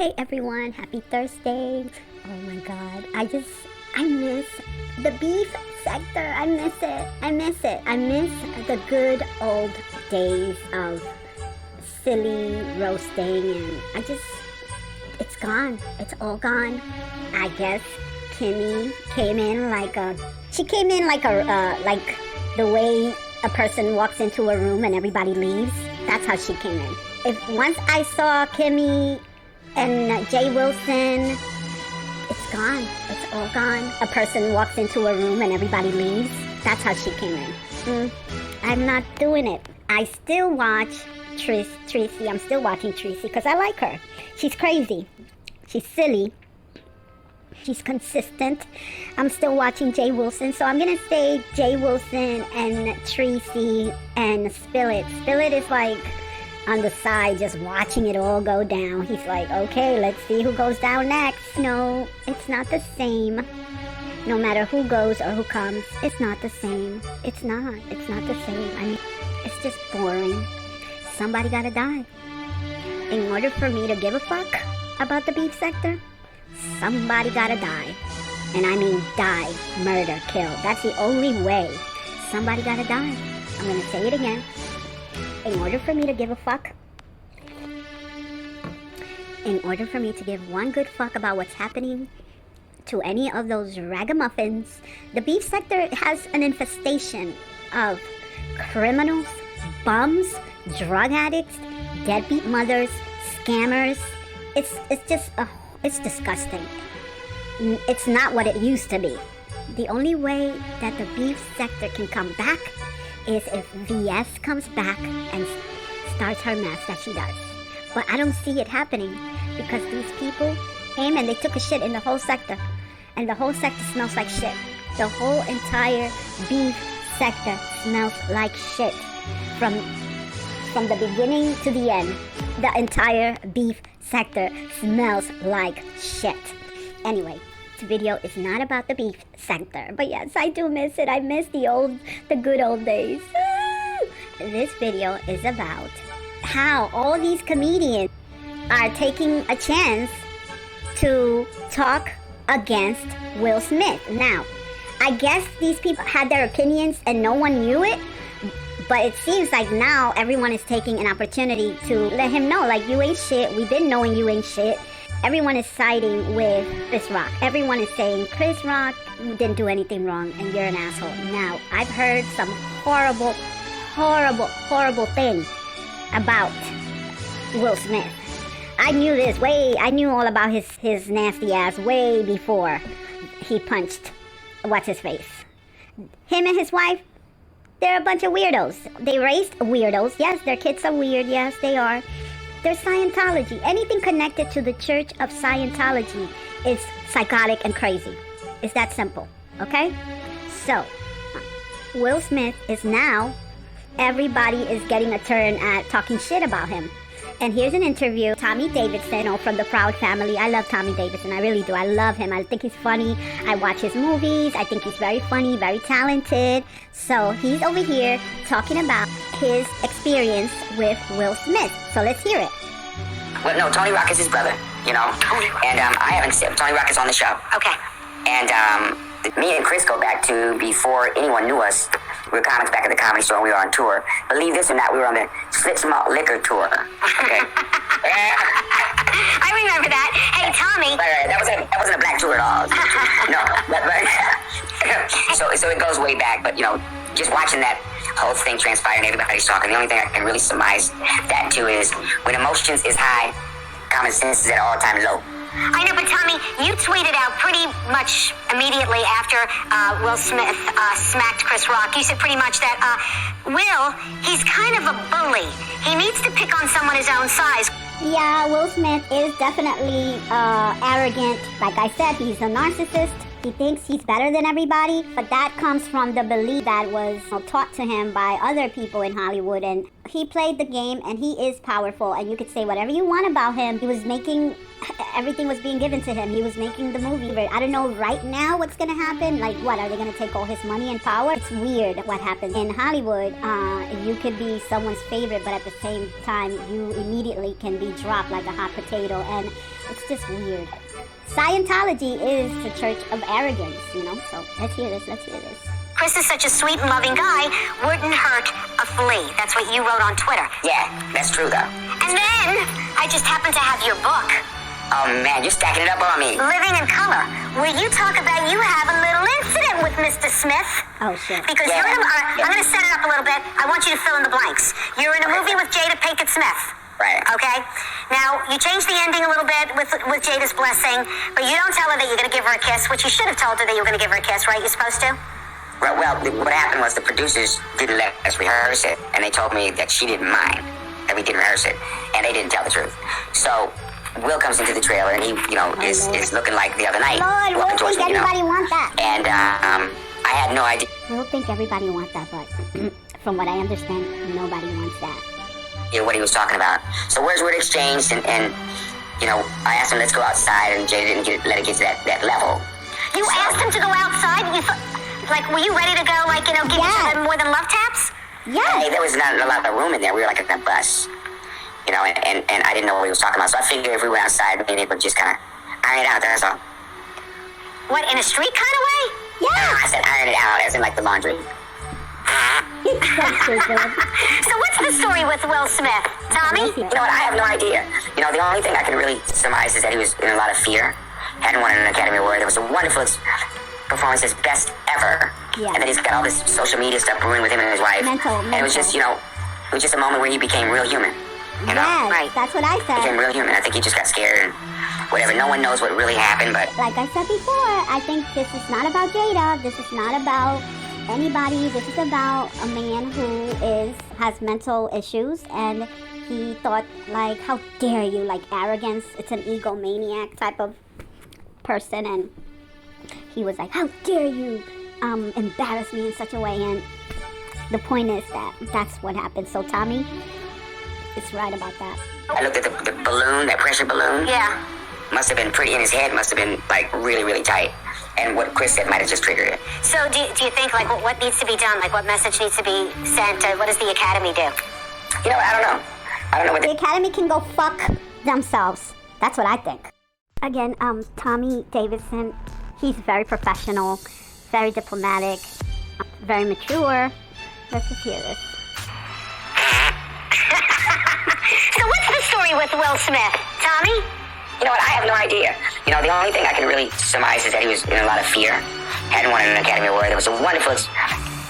Hey everyone, happy Thursday. Oh my god, I miss the beef sector. I miss it. I miss the good old days of silly roasting, and it's gone. It's all gone. I guess Kimmy came in like the way a person walks into a room and everybody leaves. That's how she came in. If once I saw Kimmy and Jay Wilson, it's gone. It's all gone. A person walks into a room and everybody leaves. That's how she came in. I'm not doing it. I still watch Tracy. I'm still watching Tracy because I like her. She's crazy. She's silly. She's consistent. I'm still watching Jay Wilson, so I'm gonna say Jay Wilson and Tracy and Spillet. Spillet is like on the side just watching it all go down. He's like, okay, let's see who goes down next. No, it's not the same. No matter who goes or who comes, it's not the same. It's not the same. I mean, it's just boring. Somebody gotta die. In order for me to give a fuck about the beef sector, somebody gotta die. And I mean die, murder, kill. That's the only way. Somebody gotta die. I'm gonna say it again. In order for me to give a fuck, in order for me to give one good fuck about what's happening to any of those ragamuffins, the beef sector has an infestation of criminals, bums, drug addicts, deadbeat mothers, scammers. It's disgusting. It's not what it used to be. The only way that the beef sector can come back is if VS comes back and starts her mess that she does. But I don't see it happening because these people came and they took a shit in the whole sector. And the whole sector smells like shit. The whole entire beef sector smells like shit. From the beginning to the end, the entire beef sector smells like shit. Anyway, this video is not about the beef sector, but yes, I do miss it. I miss the good old days. This video is about how all these comedians are taking a chance to talk against Will Smith. Now, I guess these people had their opinions and no one knew it, but it seems like now everyone is taking an opportunity to let him know, like, you ain't shit. We've been knowing you ain't shit. Everyone is siding with Chris Rock. Everyone is saying, Chris Rock didn't do anything wrong and you're an asshole. Now, I've heard some horrible thing about Will Smith. I knew all about his nasty ass way before he punched what's-his-face. Him and his wife, they're a bunch of weirdos. They raised weirdos. Yes, their kids are weird. Yes, they are. They're Scientology. Anything connected to the Church of Scientology is psychotic and crazy. It's that simple, okay? So, Will Smith is now, everybody is getting a turn at talking shit about him. And here's an interview. Tommy Davidson, from the Proud Family. I love Tommy Davidson. I really do. I love him. I think he's funny. I watch his movies. I think he's very funny, very talented. So he's over here talking about his experience with Will Smith. So let's hear it. Well, no, Tony Rock is his brother, you know. And I haven't seen Tony Rock is on the show. Okay. And me and Chris go back to before anyone knew us. We were comics back at the Comedy Store and we were on tour. Believe this or not, we were on the Slits Malt Liquor tour. Okay. I remember that. Hey, Tommy. Right. That wasn't a black tour at all. No. So it goes way back, but, you know, just watching that whole thing transpire and everybody's talking, the only thing I can really surmise that to is when emotions is high, common sense is at all time low. I know, but Tommy, you tweeted out pretty much immediately after Will Smith smacked Chris Rock. You said pretty much that Will, he's kind of a bully. He needs to pick on someone his own size. Yeah, Will Smith is definitely arrogant. Like I said, he's a narcissist. He thinks he's better than everybody, but that comes from the belief that was taught to him by other people in Hollywood. And he played the game, and he is powerful. And you could say whatever you want about him. He was making, everything was being given to him. He was making the movie. I don't know right now what's going to happen. Like, what, are they going to take all his money and power? It's weird what happens. In Hollywood, you could be someone's favorite, but at the same time, you immediately can be be dropped like a hot potato, and it's just weird. Scientology is the church of arrogance, you know? So let's hear this. Chris is such a sweet and loving guy, wouldn't hurt a flea. That's what you wrote on Twitter. Yeah, that's true though. And then, I just happened to have your book, Oh man, you're stacking it up on me. Living in Color, where you talk about you have a little incident with Mr. Smith. Oh, shit. Because Yeah. I'm going to set it up a little bit. I want you to fill in the blanks. You're in a movie with Jada Pinkett Smith. Right. Okay? Now, you changed the ending a little bit with Jada's blessing, but you don't tell her that you're going to give her a kiss, which you should have told her that you were going to give her a kiss, right? You're supposed to? Well, what happened was the producers didn't let us rehearse it, and they told me that she didn't mind that we didn't rehearse it, and they didn't tell the truth. So Will comes into the trailer, and he, is looking like the other night. Lord, walking we'll towards think me, everybody want that. And I had no idea We'll think everybody want that, but from what I understand, nobody wants that. what he was talking about. So words were exchanged, and I asked him, let's go outside, and Jay didn't let it get to that level. You asked him to go outside? Were you ready to go, give each other more than love taps? Yeah. Hey, there was not a lot of room in there. We were like in a bus, and I didn't know what he was talking about. So I figured if we went outside, me and it would just kind of iron it out, that's all. What, in a street kind of way? I said iron it out, as in like the laundry. That's stupid. So what's the story with Will Smith? Tommy? You know what? I have no idea. The only thing I can really surmise is that he was in a lot of fear. Hadn't won an Academy Award. It was a wonderful performance, his best ever. Yeah. And then he's got all this social media stuff brewing with him and his wife. And it was just, it was just a moment where he became real human. You know? Yes, Right. that's what I said. Became real human. I think he just got scared and whatever. No one knows what really happened, but Like I said before, I think this is not about Jada. This is not about anybody. This is about a man who has mental issues, and he thought, how dare you, arrogance. It's an egomaniac type of person, and he was like, how dare you embarrass me in such a way. And the point is that's what happened. So Tommy is right about that. I looked at the balloon, that pressure balloon. Yeah. Must have been pretty in his head, must have been really, really tight. And what Chris said might have just triggered it. So do you think, what needs to be done? What message needs to be sent? What does the Academy do? I don't know. I don't know what The Academy can go fuck themselves. That's what I think. Again, Tommy Davidson, he's very professional, very diplomatic, very mature. Let's just hear this. So what's the story with Will Smith? Tommy? You know what? I have no idea. The only thing I can really surmise is that he was in a lot of fear. Hadn't won an Academy Award. It was a wonderful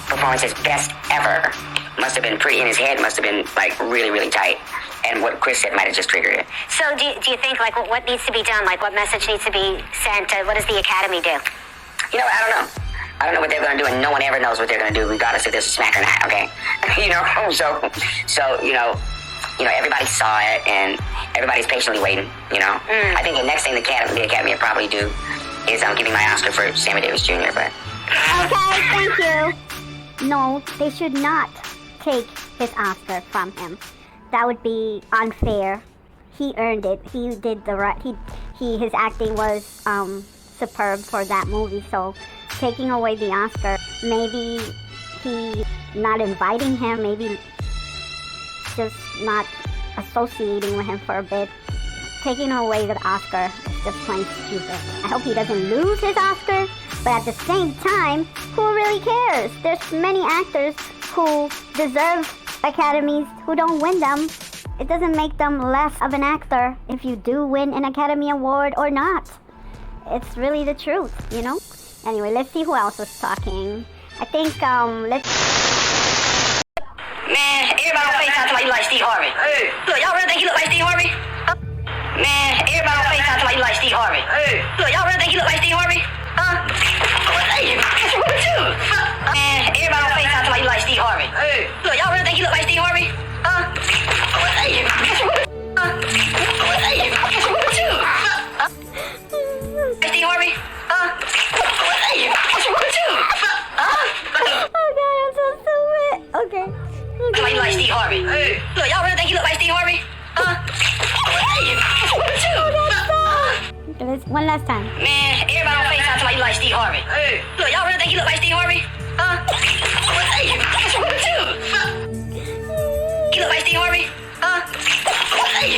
performance, his best ever. Must have been pretty in his head, must have been really, really tight. And what Chris said might have just triggered it. So do you think, what needs to be done? What message needs to be sent? What does the Academy do? I don't know. I don't know what they're going to do, and no one ever knows what they're going to do, regardless if there's a smack or not, okay? So everybody saw it, and everybody's patiently waiting, I think the next thing the Academy will probably do is giving my Oscar for Sammy Davis Jr., but... Okay, thank you. No, they should not take his Oscar from him. That would be unfair. He earned it. He did the right... His acting was superb for that movie, so taking away the Oscar, maybe he not inviting him, maybe just not associating with him for a bit. Taking away the Oscar is just plain stupid. I hope he doesn't lose his Oscar, but at the same time, who really cares? There's many actors who deserve Academies who don't win them. It doesn't make them less of an actor if you do win an Academy Award or not. It's really the truth, Anyway, let's see who else was talking. I think, let's... Man, everybody on FaceTime talking like you like Steve Harvey. Hey. Look, y'all really think you look like Steve Harvey? Man, everybody on FaceTime talking like you like Steve Harvey. Hey. Look, y'all really think you look like Steve Harvey? Hey, what's wrong with you? Man, everybody on FaceTime talking like you like Steve Harvey. Hey. Look, y'all really think you look like Steve Harvey? Hey, what's wrong with you? Hey, what's wrong with you? Steve Harvey? Hey, what's wrong with you? Oh God, I'm so stupid. Okay. Like you like Steve Harvey. Hey. Look, y'all really think you look like Steve Harvey? Hey, what's wrong with you? Okay, let's, one last time. Man, everybody on FaceTime talking like you like Steve Harvey. Hey. Look, y'all really think you look like Steve Harvey? Hey, what's wrong with you? You look like Steve Harvey? Hey,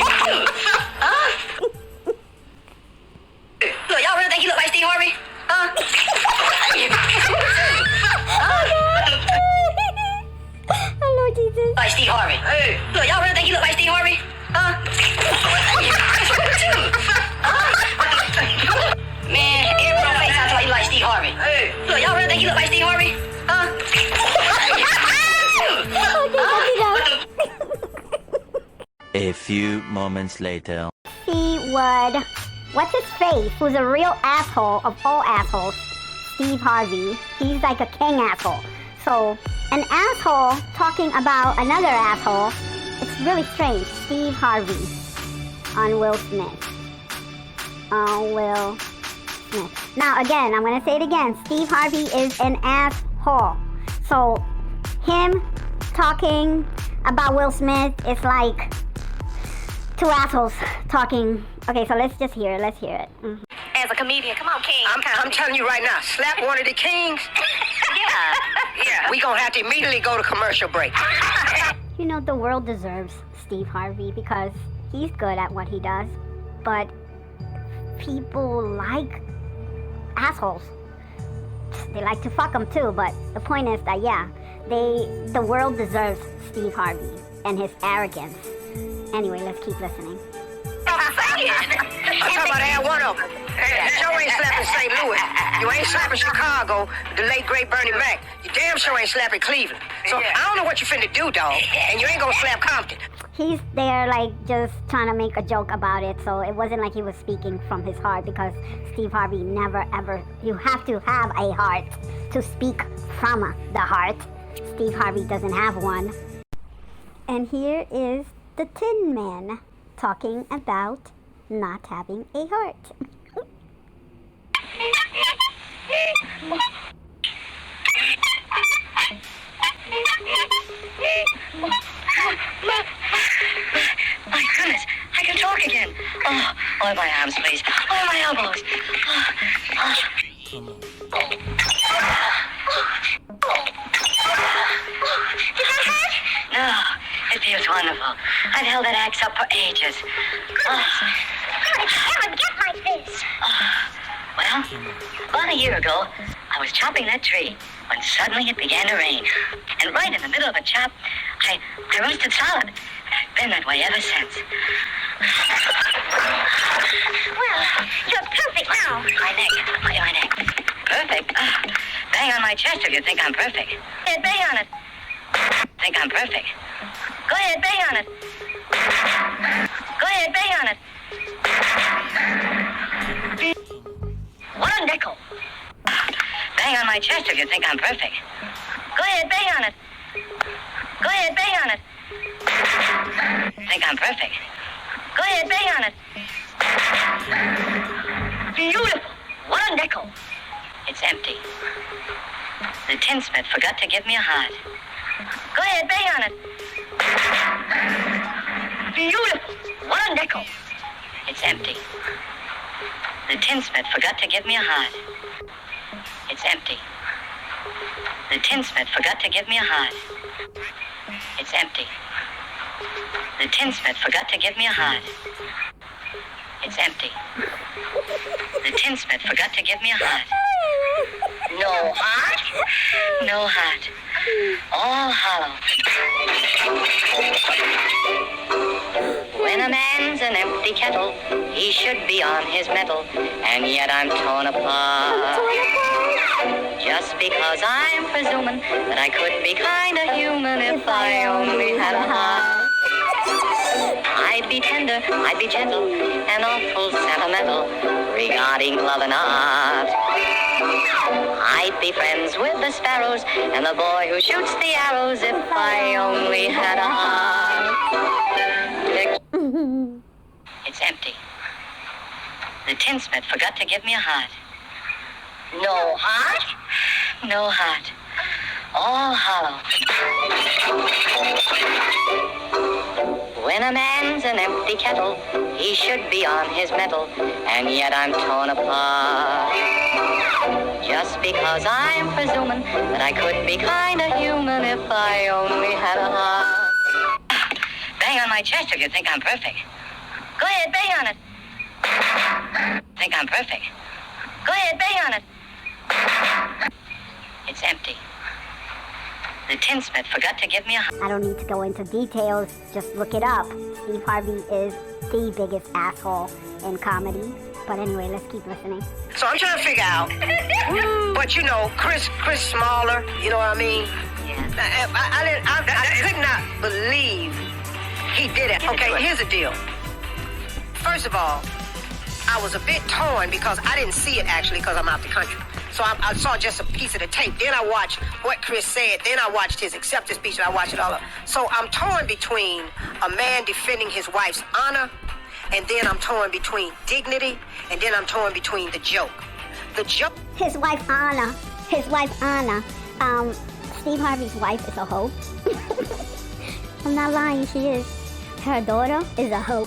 A few moments later. He would, what's his face, who's a real asshole of all assholes, Steve Harvey. He's like a king asshole. So, an asshole talking about another asshole, it's really strange. Steve Harvey on Will Smith. On Will Smith. Now, again, I'm going to say it again. Steve Harvey is an asshole. So, him talking about Will Smith is like two assholes talking. Okay, so let's just hear it. Let's hear it. Mm-hmm. As a comedian, come on, King. I'm telling you right now, slap one of the kings. Yeah. We gonna have to immediately go to commercial break. You know, the world deserves Steve Harvey because he's good at what he does, but people like assholes. They like to fuck them too, but the point is that, yeah, the world deserves Steve Harvey and his arrogance. Anyway, let's keep listening. I'm talking about that one of them. You sure ain't slapping St. Louis. You ain't slapping Chicago, the late great Bernie Mac. You damn sure ain't slapping Cleveland. So I don't know what you finna do, dog. And you ain't gonna slap Compton. He's there like just trying to make a joke about it, so it wasn't like he was speaking from his heart because Steve Harvey never ever, you have to have a heart to speak from the heart. Steve Harvey doesn't have one. And here is the Tin Man talking about not having a heart. My goodness, I can talk again. Oh, my arms, please. Oh, my elbows. Did that hurt? No, it feels wonderful. I've held that axe up for ages. Heaven, get like this. Well, about a year ago, I was chopping that tree when suddenly it began to rain. And right in the middle of the chop, I roasted solid. I've been that way ever since. Well, you're perfect now. My neck. Perfect? Bang on my chest if you think I'm perfect. Yeah, bang on it. Think I'm perfect. Go ahead, bang on it. Go ahead, bang on it. What a nickel. Bang on my chest if you think I'm perfect. Go ahead, bang on it. Go ahead, bang on it. Think I'm perfect. Go ahead, bang on it. Beautiful. What a nickel. It's empty. The tinsmith forgot to give me a heart. Go ahead, bang on it. Beautiful. What a nickel. It's empty. The tinsmith forgot to give me a heart. It's empty. The tinsmith forgot to give me a heart. It's empty. The tinsmith forgot to give me a heart. It's empty. The tinsmith forgot to give me a heart. No heart? No heart. All hollow. When a man's an empty kettle, he should be on his mettle, and yet I'm torn apart. Just because I'm presuming that I could be kinda human if I only had a heart. I'd be tender, I'd be gentle, and awful sentimental regarding love and art. I'd be friends with the sparrows and the boy who shoots the arrows if I only had a heart. It's empty. The tinsmith forgot to give me a heart. No heart? No heart. All hollow. When a man's an empty kettle, he should be on his mettle, and yet I'm torn apart. Just because I'm presuming that I could be kinda human if I only had a heart. Bang on my chest if you think I'm perfect. Go ahead, bang on it. Think I'm perfect. Go ahead, bang on it. It's empty. The tinsmith forgot to give me a heart. I don't need to go into details, just look it up. Steve Harvey is the biggest asshole in comedy. But anyway, let's keep listening. So I'm trying to figure out. But you know, Chris smaller, you know what I mean? Yeah. I could not believe He did it. Okay, here's the deal. First of all, I was a bit torn because I didn't see it actually because I'm out the country. So I saw just a piece of the tape. Then I watched what Chris said. Then I watched his acceptance speech and I watched it all up. So I'm torn between a man defending his wife's honor, and then I'm torn between dignity, and then I'm torn between the joke. The joke. His wife Anna. His wife Anna. Steve Harvey's wife is a hoe. I'm not lying, she is. Her daughter is a hoe.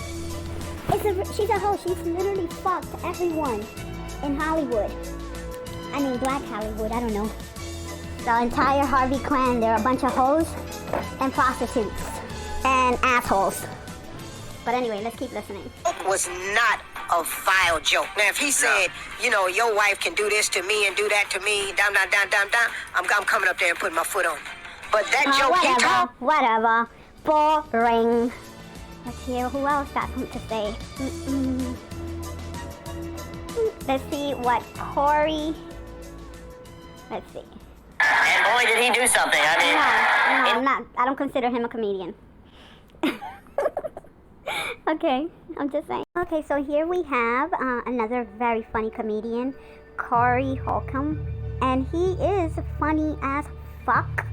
She's a hoe. She's literally fucked everyone in Hollywood. I mean, Black Hollywood, I don't know. The entire Harvey clan, they're a bunch of hoes and prostitutes and assholes. But anyway, let's keep listening. Was not a vile joke. Now, if he said, you know, your wife can do this to me and do that to me, down, I'm coming up there and putting my foot on it. But that joke whatever. Boring. Let's hear who else got something to say. Let's see what Corey. Let's see. And boy, did he do something. I mean, No, I'm not. I don't consider him a comedian. Okay, I'm just saying. Okay, so here we have another very funny comedian, Corey Holcomb, and he is funny as fuck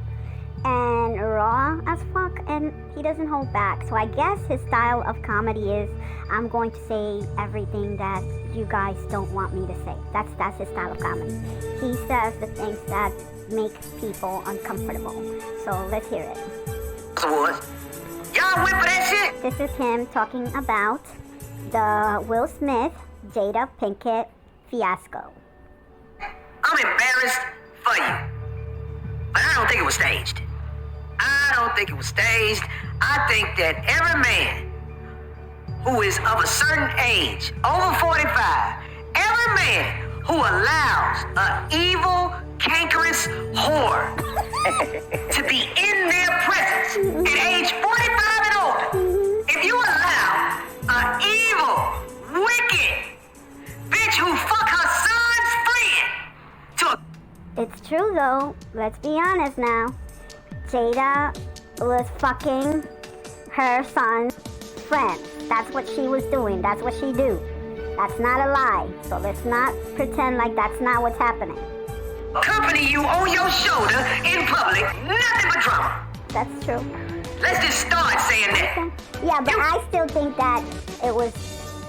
and raw as fuck, and he doesn't hold back. So I guess his style of comedy is, I'm going to say everything that you guys don't want me to say. That's his style of comedy. He says the things that make people uncomfortable. So let's hear it. Y'all went for that shit? This is him talking about the Will Smith, Jada Pinkett fiasco. I'm embarrassed for you. But I don't think it was staged. I think that every man who is of a certain age, over 45, every man who allows an evil, cankerous whore to be in their presence at age 45 and older, if you allow an evil, wicked bitch who fuck her son's friend to... It's true though, let's be honest now. Jada was fucking her son's friend. That's what she was doing, that's what she do. That's not a lie, so let's not pretend like that's not what's happening. Company you on your shoulder in public, nothing but drama. That's true. Let's just start saying that. Yeah, but I still think that it was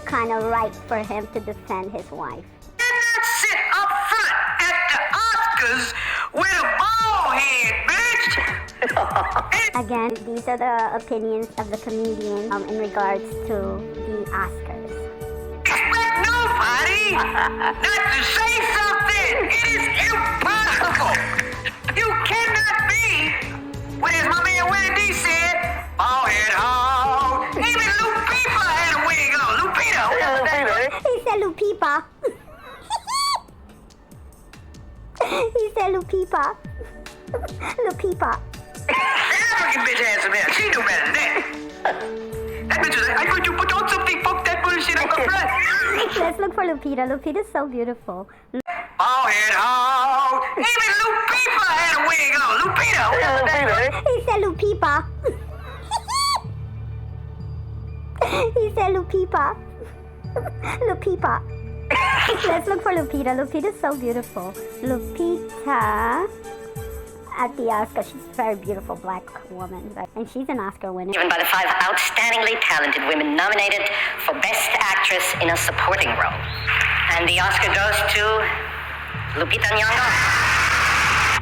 kind of right for him to defend his wife. Did not sit up front at the Oscars with a bald head, bitch. Again, these are the opinions of the comedian in regards to the Oscars. Expect nobody not to say something. It is impossible. You cannot be, what as my man Will D said, bald head hog. Even Lupita had a wig on. Lupita, whatever that is. He said Lupipa. He said Lupipa. Lupipa. The African bitch had some hair. She knew better than that. That bitch was like, I heard you put on something, fuck that bullshit on the front. Let's look for Lupita. Lupita's so beautiful. Bald head hog. Even Lupita had a wig on. Lupita, whatever that is. He said Lupipa. He said Lupipa. Lupipa. Let's look for Lupita. Lupita's so beautiful. Lupita at the Oscar. She's a very beautiful black woman, and she's an Oscar winner. given by the 5 outstandingly talented women nominated for Best Actress in a Supporting Role. And the Oscar goes to Lupita Nyong'o.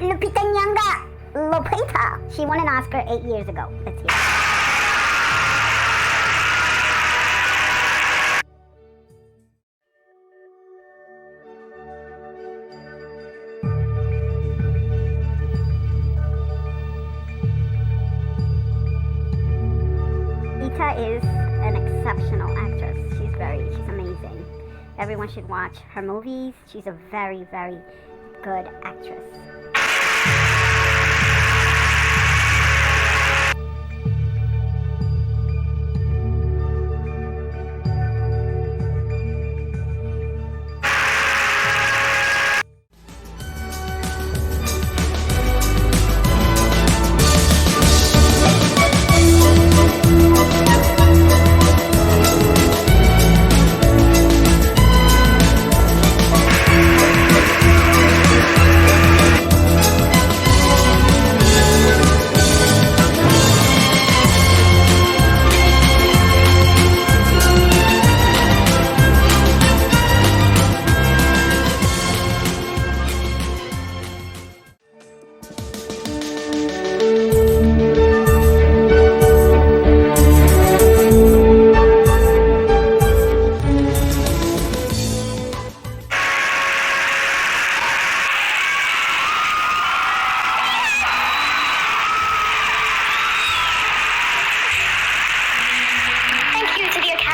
Lupita Nyong'o. Lupita. She won an Oscar 8 years ago. Let's hear it. Is an exceptional actress. She's amazing. Everyone should watch her movies. She's a very, very good actress.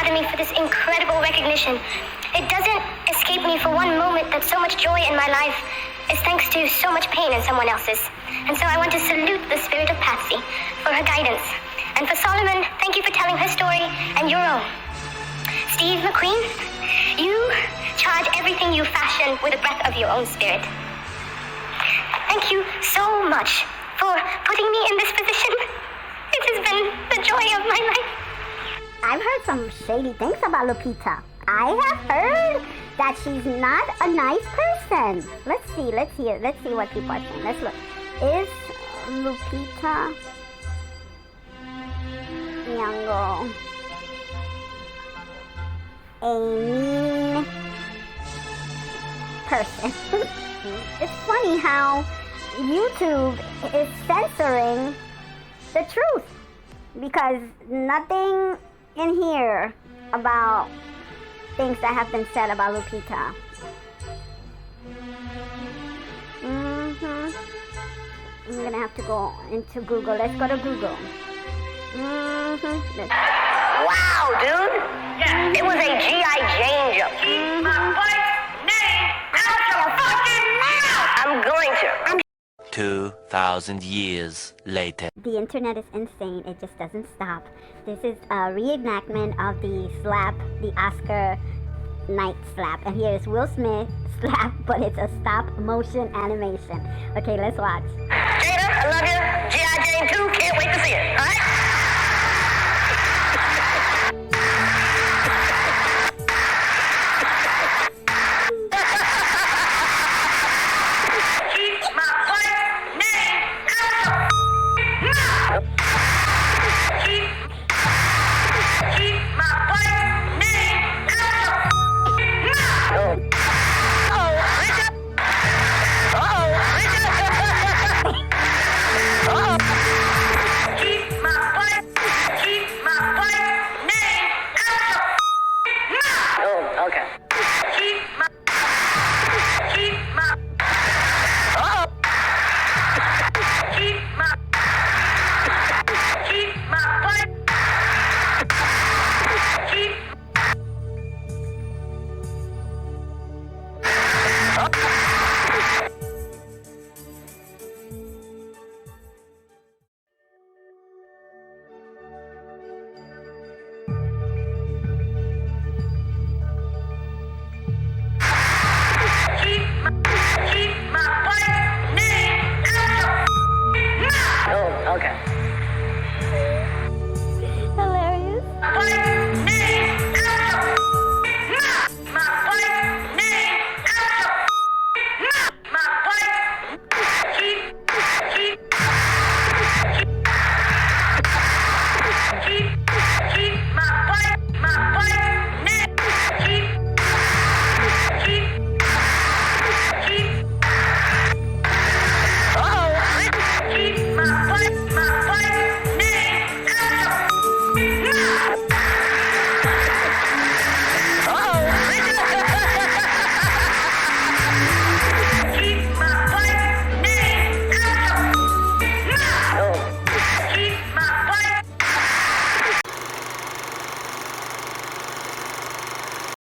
proud of me for this incredible recognition. It doesn't escape me for one moment that so much joy in my life is thanks to so much pain in someone else's. And so I want to salute the spirit of Patsy for her guidance. And for Solomon, thank you for telling her story and your own. Steve McQueen, you charge everything you fashion with the breath of your own spirit. Thank you so much for putting me in this position. It has been the joy of my life. I've heard some shady things about Lupita. I have heard that she's not a nice person. Let's see what people are saying. Let's look. Is Lupita Nyong'o a mean person? It's funny how YouTube is censoring the truth, because nothing in here about things that have been said about Lupita. I'm gonna have to go into Google. Let's go to Google. Wow, dude. Yeah. It was a G.I. Jane jump. Keep my wife's name out your fucking mouth. I'm going to. 2,000 years later. The internet is insane. It just doesn't stop. This is a reenactment of the slap, the Oscar night slap. And here is Will Smith slap, but it's a stop motion animation. Okay, let's watch. Jada, I love you. G.I. Jane 2, can't wait to see it. All right?